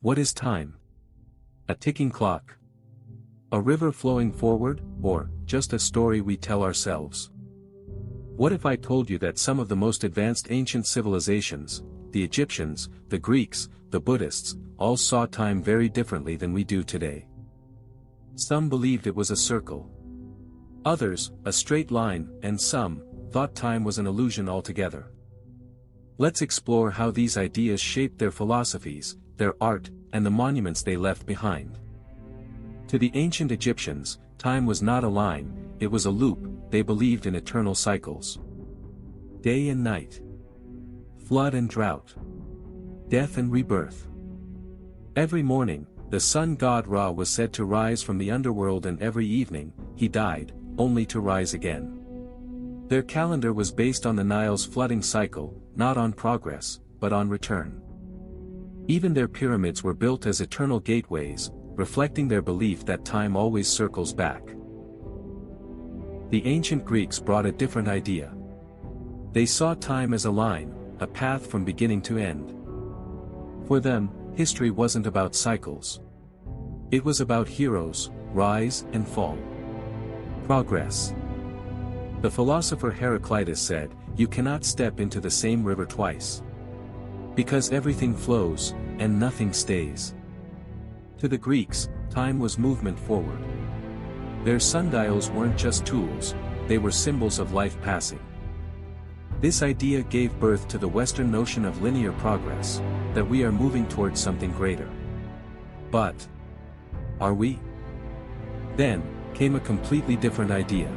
What is time? A ticking clock? A river flowing forward, or just a story we tell ourselves? What if I told you that some of the most advanced ancient civilizations, the Egyptians, the Greeks, the Buddhists, all saw time very differently than we do today? Some believed it was a circle. Others, a straight line, and some thought time was an illusion altogether. Let's explore how these ideas shaped their philosophies, their art, and the monuments they left behind. To the ancient Egyptians, time was not a line, it was a loop. They believed in eternal cycles. Day and night. Flood and drought. Death and rebirth. Every morning, the sun god Ra was said to rise from the underworld, and every evening, he died, only to rise again. Their calendar was based on the Nile's flooding cycle, not on progress, but on return. Even their pyramids were built as eternal gateways, reflecting their belief that time always circles back. The ancient Greeks brought a different idea. They saw time as a line, a path from beginning to end. For them, history wasn't about cycles. It was about heroes, rise and fall. Progress. The philosopher Heraclitus said, "You cannot step into the same river twice. Because everything flows, and nothing stays." To the Greeks, time was movement forward. Their sundials weren't just tools, they were symbols of life passing. This idea gave birth to the Western notion of linear progress, that we are moving towards something greater. But are we? Then came a completely different idea.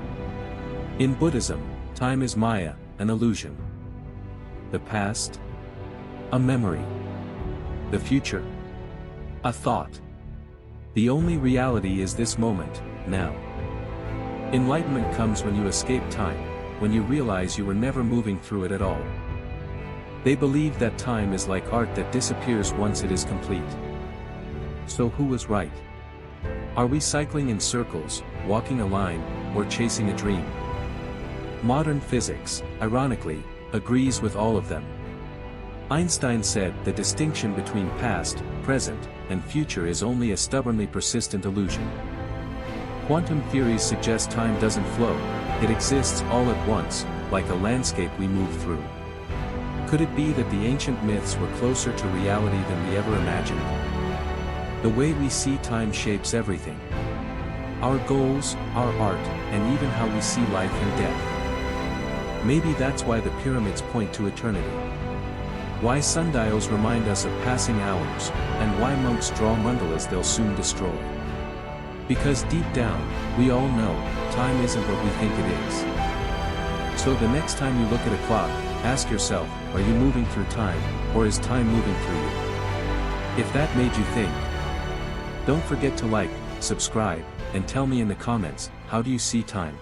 In Buddhism, time is Maya, an illusion. The past? A memory. The future? A thought. The only reality is this moment, now. Enlightenment comes when you escape time, when you realize you were never moving through it at all. They believe that time is like art that disappears once it is complete. So who was right? Are we cycling in circles, walking a line, or chasing a dream? Modern physics, ironically, agrees with all of them. Einstein said the distinction between past, present, and future is only a stubbornly persistent illusion. Quantum theories suggest time doesn't flow, it exists all at once, like a landscape we move through. Could it be that the ancient myths were closer to reality than we ever imagined? The way we see time shapes everything. Our goals, our art, and even how we see life and death. Maybe that's why the pyramids point to eternity. Why sundials remind us of passing hours, and why monks draw mandalas they'll soon destroy. Because deep down, we all know, time isn't what we think it is. So the next time you look at a clock, ask yourself, are you moving through time, or is time moving through you? If that made you think, don't forget to like, subscribe, and tell me in the comments, how do you see time?